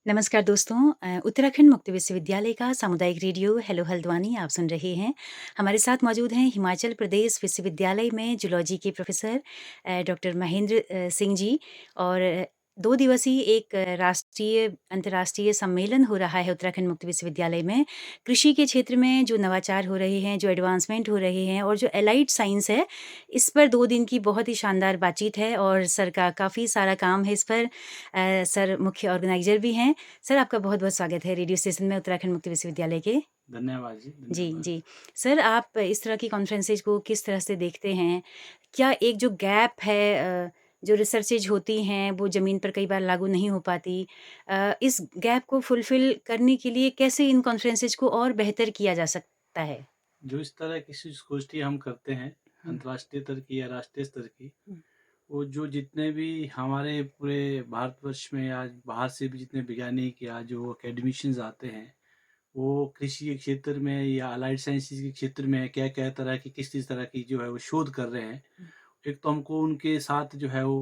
नमस्कार दोस्तों, उत्तराखंड मुक्त विश्वविद्यालय का सामुदायिक रेडियो हेलो हल्द्वानी आप सुन रहे हैं। हमारे साथ मौजूद हैं हिमाचल प्रदेश विश्वविद्यालय में जूलॉजी के प्रोफेसर डॉक्टर महेंद्र सिंह जी। और 2 दिवसीय एक राष्ट्रीय अंतर्राष्ट्रीय सम्मेलन हो रहा है उत्तराखंड मुक्त विश्वविद्यालय में। कृषि के क्षेत्र में जो नवाचार हो रहे हैं, जो एडवांसमेंट हो रहे हैं और जो एलाइड साइंस है, इस पर 2 दिन की बहुत ही शानदार बातचीत है और सर का काफ़ी सारा काम है इस पर। सर मुख्य ऑर्गेनाइज़र भी हैं। सर, आपका बहुत-बहुत स्वागत है रेडियो स्टेशन में उत्तराखंड मुक्त विश्वविद्यालय के। धन्यवाद जी, जी, धन्यवाद। जी। सर, आप इस तरह की कॉन्फ्रेंसेज़ को किस तरह से देखते हैं? क्या एक जो गैप है, जो रिसर्चेज़ होती हैं, वो ज़मीन पर कई बार लागू नहीं हो पाती। इस गैप को फुलफ़िल करने के लिए कैसे इन कॉन्फ्रेंसेज़ को और बेहतर किया जा सकता है? जो इस तरह की गोष्ठी हम करते हैं, हुँ, अंतर्राष्ट्रीय स्तर की या राष्ट्रीय स्तर की, हुँ, वो जो जितने भी हमारे पूरे भारतवर्ष में या बाहर से भी जितने वैज्ञानिक या जो एकेडमिशियंस आते हैं, वो कृषि के क्षेत्र में या अलाइड साइंसेज के क्षेत्र में क्या-क्या तरह की किस-किस तरह की जो है वो शोध कर रहे हैं। हुँ, एक तो हमको उनके साथ जो है वो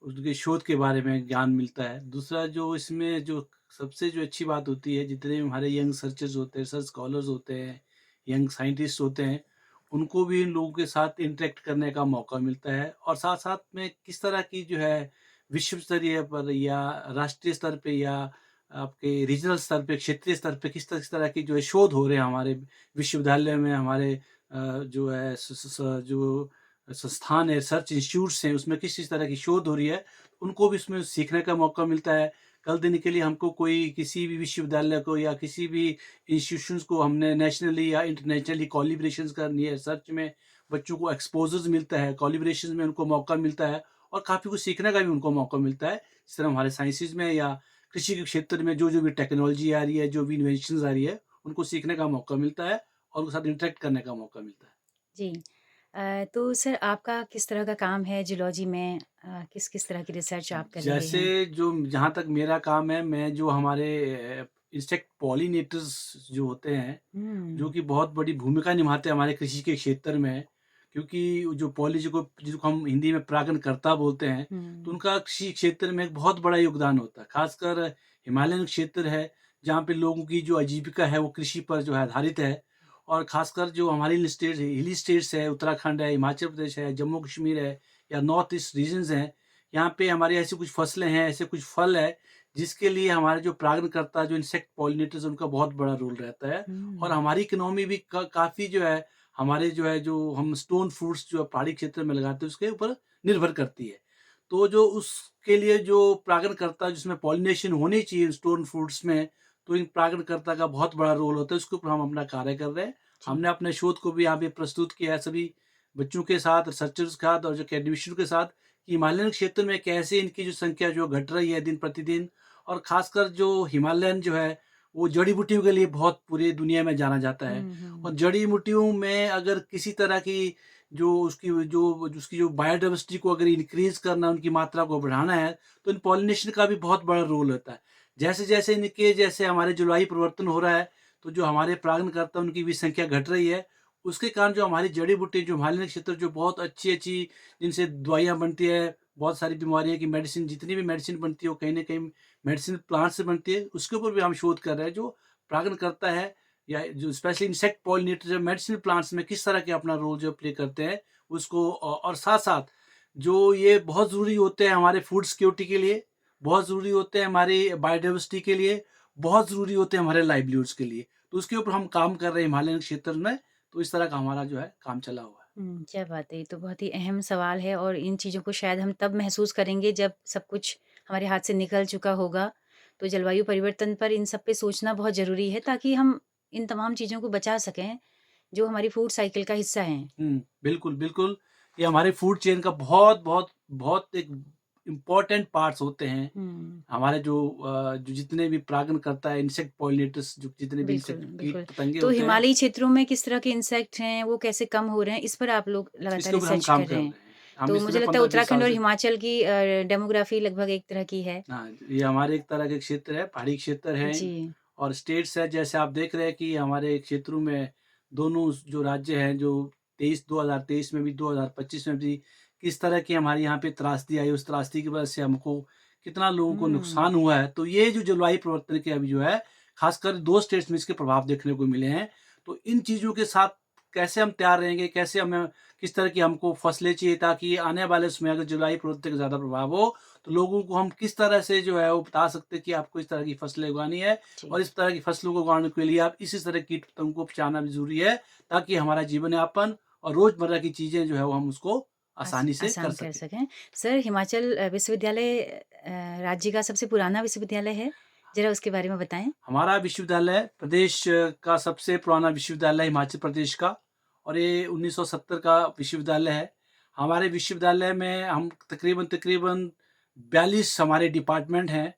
उसके शोध के बारे में ज्ञान मिलता है। दूसरा जो इसमें जो सबसे जो अच्छी बात होती है, जितने भी हमारे यंग रिसर्चर्स होते हैं, रिसर्च स्कॉलर्स होते हैं, यंग साइंटिस्ट होते हैं, उनको भी इन लोगों के साथ इंटरेक्ट करने का मौका मिलता है और साथ-साथ में किस तरह की जो है विश्व स्तरीय पर या राष्ट्रीय स्तर पे या आपके रीजनल स्तर पे, क्षेत्रीय स्तर पे किस तरह की जो है शोध हो रहे हैं हमारे विश्वविद्यालय में, हमारे जो है स स स जो संस्थान है, रिसर्च इंस्टीट्यूट्स हैं, उसमें किस-किस तरह की शोध हो रही है, उनको भी उसमें सीखने का मौका मिलता है। कल दिन के लिए हमको कोई किसी भी विश्वविद्यालय को या किसी भी इंस्टीट्यूशंस को हमने नेशनली या इंटरनेशनली कोलैबोरेशंस करनी है, रिसर्च में बच्चों को एक्सपोज़र्स मिलता है, कोलैबोरेशंस में उनको मौका मिलता है और काफ़ी कुछ सीखने का भी उनको मौका मिलता है। जिस तरह हमारे साइंसेज़ में या कृषि के क्षेत्र में जो-जो भी टेक्नोलॉजी आ रही है, जो भी इन्वेंशंस आ रही है, उनको सीखने का मौका मिलता है और उनके साथ इंटरैक्ट करने का मौका मिलता है। जी। तो सर, आपका किस तरह का काम है जूलॉजी में? किस-किस तरह की रिसर्च आप कर रहे जैसे हैं? जो जहाँ तक मेरा काम है, मैं जो हमारे इंसेक्ट पॉलिनेटर्स जो होते हैं, जो हुँ, कि बहुत बड़ी भूमिका निभाते हैं हमारे कृषि के क्षेत्र में, क्योंकि जो जिसको हम हिंदी में परागणकर्ता बोलते हैं, तो हुँ, उनका कृषि क्षेत्र में एक बहुत बड़ा योगदान होता है। ख़ासकर हिमालयन क्षेत्र है, जहाँ पे लोगों की जो आजीविका है, वो कृषि पर जो है आधारित है और ख़ासकर जो हमारी हिली स्टेट्स है, उत्तराखंड है, हिमाचल प्रदेश है, जम्मू कश्मीर है या नॉर्थ ईस्ट रीजन्स हैं, यहाँ पे हमारी ऐसी कुछ फसलें हैं, ऐसे कुछ फल है, जिसके लिए हमारे जो परागणकर्ता जो इंसेक्ट पॉलिनेटर्स उनका बहुत बड़ा रोल रहता है और हुँ। हमारी इकोनॉमी भी काफ़ी जो है, हमारे जो है जो हम स्टोन फ्रूट्स जो पहाड़ी क्षेत्र में लगाते हैं, उसके ऊपर निर्भर करती है। तो जो उसके लिए जो परागणकर्ता जिसमें पॉलिनेशन होनी चाहिए स्टोन फ्रूट्स में, तो इन परागणकर्ता का बहुत बड़ा रोल होता है, उसके ऊपर हम अपना कार्य कर रहे हैं। जी। हमने अपने शोध को भी यहाँ पे प्रस्तुत किया है सभी बच्चों के साथ, रिसर्चर्स के साथ और जो एकेडमिशियन के साथ कि हिमालयन क्षेत्र में कैसे इनकी जो संख्या जो घट रही है दिन प्रतिदिन और खासकर जो हिमालयन जो है वो जड़ी-बूटियों के लिए बहुत पूरी दुनिया में जाना जाता है हुँ, हुँ। और जड़ी-बूटियों में अगर किसी तरह की जो उसकी जो बायोडायवर्सिटी को अगर इंक्रीज़ करना, उनकी मात्रा को बढ़ाना है, तो इन पॉलिनेशन का भी बहुत बड़ा रोल होता है। जैसे हमारे जलवायु परिवर्तन हो रहा है, तो जो हमारे परागणकर्ता उनकी भी संख्या घट रही है, उसके कारण जो हमारी जड़ी-बूटी जो हिमालयन क्षेत्र जो बहुत अच्छी-अच्छी जिनसे दवाइयाँ बनती है, बहुत सारी बीमारियों की मेडिसिन जितनी भी मेडिसिन बनती है वो कहीं न कहीं मेडिसिन प्लांट से बनती है, उसके ऊपर भी हम शोध कर रहे हैं जो परागण करता है या जो स्पेशली इंसेक्ट पॉलिनेटर जो मेडिसिनल प्लांट्स में किस तरह के अपना रोल जो प्ले करते हैं उसको और साथ-साथ जो ये बहुत ज़रूरी होते हैं हमारे फूड सिक्योरिटी के लिए, बहुत ज़रूरी होते हैं हमारी बायोडायवर्सिटी के लिए, बहुत ज़रूरी होते हैं हमारे लाइवलीहुड्स के लिए। तो उसके ऊपर हम काम कर रहे हैं हिमालयन क्षेत्र में, तो इस तरह का हमारा जो है काम चला हुआ है। क्या बात है! ये तो बहुत ही अहम सवाल है और इन चीज़ों को शायद हम तब महसूस करेंगे जब सब कुछ हमारे हाथ से निकल चुका होगा। तो जलवायु परिवर्तन पर इन सब पे सोचना बहुत ज़रूरी है ताकि हम इन तमाम चीज़ों को बचा सकें, जो हमारी फूड साइकिल का हिस्सा हैं। बिल्कुल, बिल्कुल। ये हमारे फूड चेन का बहुत एक इम्पोर्टेंट पार्ट्स होते हैं। हुँ, हमारे जो जितने भी परागण करता है इंसेक्ट पॉलिनेटर्स जो जितने भी बिल्कुल, इंसेक्ट बिल्कुल। कीट-पतंगे तो होते हैं, हिमालयी क्षेत्रों में किस तरह के इंसेक्ट हैं, वो कैसे कम हो रहे हैं, इस पर आप लोग लगातार इसके ऊपर हम रिसर्च काम कर कर रहे हैं। रहे हैं। हम तो इस मुझे समय लगता है 15-20 उत्तराखंड साल और से हिमाचल की डेमोग्राफी लगभग एक तरह की है। हाँ, ये हमारे एक तरह के क्षेत्र है, पहाड़ी क्षेत्र हैं जी। और स्टेट्स है जैसे आप देख रहे हैं कि हमारे क्षेत्रों में दोनों जो राज्य हैं जो 2023 में भी 2025 में भी किस तरह की हमारे यहाँ पे त्रासदी आई, उस त्रासदी की वजह से हमको कितना लोगों को हुँ। नुकसान हुआ है। तो ये जो जलवायु परिवर्तन के अभी जो है, ख़ासकर 2 स्टेट्स में इसके प्रभाव देखने को मिले हैं। तो इन चीज़ों के साथ कैसे हम तैयार रहेंगे, कैसे हमें किस तरह की हमको फसलें चाहिए ताकि आने वाले समय अगर जलवायु परिवर्तन का ज़्यादा प्रभाव हो, तो लोगों को हम किस तरह से जो है वो बता सकते हैं कि आपको इस तरह की फसलें उगानी है जी। और इस तरह की फसलों को उगाने के लिए आप इसी तरह कीट-पतंगों को बचाना भी ज़रूरी है, ताकि हमारा जीवन यापन और रोज़मर्रा की चीज़ें जो है वो हम उसको आसानी से कर आसान कर सकें। सकें। सर हिमाचल विश्वविद्यालय राज्य का सबसे पुराना विश्वविद्यालय है, ज़रा उसके बारे में बताएँ? हमारा विश्वविद्यालय प्रदेश का सबसे पुराना विश्वविद्यालय हिमाचल प्रदेश का और ये 1970 का विश्वविद्यालय है। हमारे विश्वविद्यालय में हम तकरीबन 42 हमारे डिपार्टमेंट हैं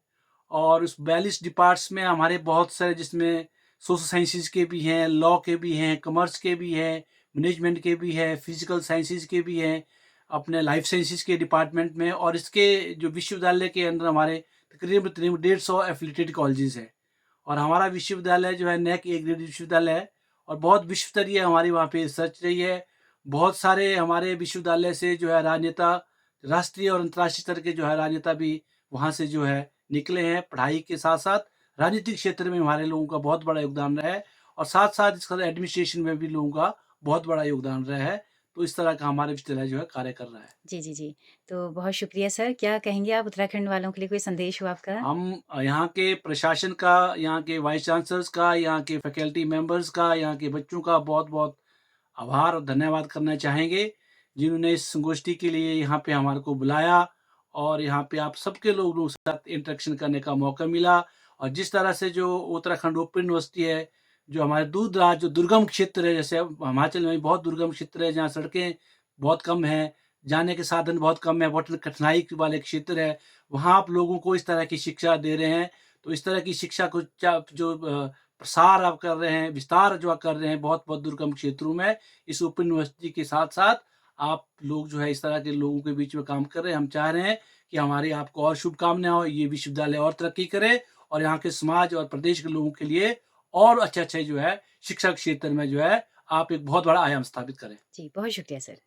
और उस 42 डिपार्ट्स में हमारे बहुत सारे जिसमें सोशल साइंसेज़ के भी हैं, लॉ के भी हैं, कॉमर्स के भी हैं, मैनेजमेंट के भी हैं, फिज़िकल साइंसेज़ के भी हैं, अपने लाइफ साइंसेज़ के डिपार्टमेंट में और इसके जो विश्वविद्यालय के अंदर हमारे तकरीबन 150 एफिलिएटेड कॉलेजेस हैं। और हमारा विश्वविद्यालय जो है नेक ए ग्रेड विश्वविद्यालय है और बहुत विश्व स्तरीय हमारी वहाँ पे रिसर्च रही है। बहुत सारे हमारे विश्वविद्यालय से जो है राजनेता, राष्ट्रीय और अंतर्राष्ट्रीय स्तर के जो है राजनेता भी वहाँ से जो है निकले हैं। पढ़ाई के साथ-साथ राजनीतिक क्षेत्र में हमारे लोगों का बहुत बड़ा योगदान रहा है और साथ-साथ इसका एडमिनिस्ट्रेशन में भी लोगों का बहुत बड़ा योगदान रहा है। तो इस तरह का हमारा विश्वविद्यालय जो है कार्य कर रहा है। जी, जी, जी। तो बहुत शुक्रिया सर। क्या कहेंगे आप उत्तराखंड वालों के लिए कोई संदेश हो आपका? हम यहाँ के प्रशासन का, यहाँ के वाइस चांसलर्स का, यहाँ के फैकल्टी मेंबर्स का, यहाँ के बच्चों का बहुत-बहुत आभार और धन्यवाद करना चाहेंगे, जिन्होंने इस संगोष्ठी के लिए यहाँ पे हमारे को बुलाया और यहाँ पे आप सबके लोगों के साथ इंटरेक्शन करने का मौका मिला और जिस तरह से जो उत्तराखंड ओपन यूनिवर्सिटी है, जो हमारे दूर-दराज जो दुर्गम क्षेत्र है, जैसे अब हिमाचल में भी बहुत दुर्गम क्षेत्र है, जहाँ सड़कें बहुत कम हैं, जाने के साधन बहुत कम है, बहुत कठिनाई वाले क्षेत्र है, वहाँ आप लोगों को इस तरह की शिक्षा दे रहे हैं। तो इस तरह की शिक्षा को जो प्रसार आप कर रहे हैं, विस्तार जो आप कर रहे हैं बहुत-बहुत दुर्गम क्षेत्रों में, इस ओपन यूनिवर्सिटी के साथ-साथ आप लोग जो है इस तरह के लोगों के बीच में काम कर रहे हैं। हम चाह रहे हैं कि हमारी आपको और शुभकामनाएँ हो, ये विश्वविद्यालय और तरक्की करे और यहाँ के समाज और प्रदेश के लोगों के लिए और अच्छे-अच्छे जो है शिक्षा के क्षेत्र में जो है आप एक बहुत बड़ा आयाम स्थापित करें। जी, बहुत शुक्रिया सर।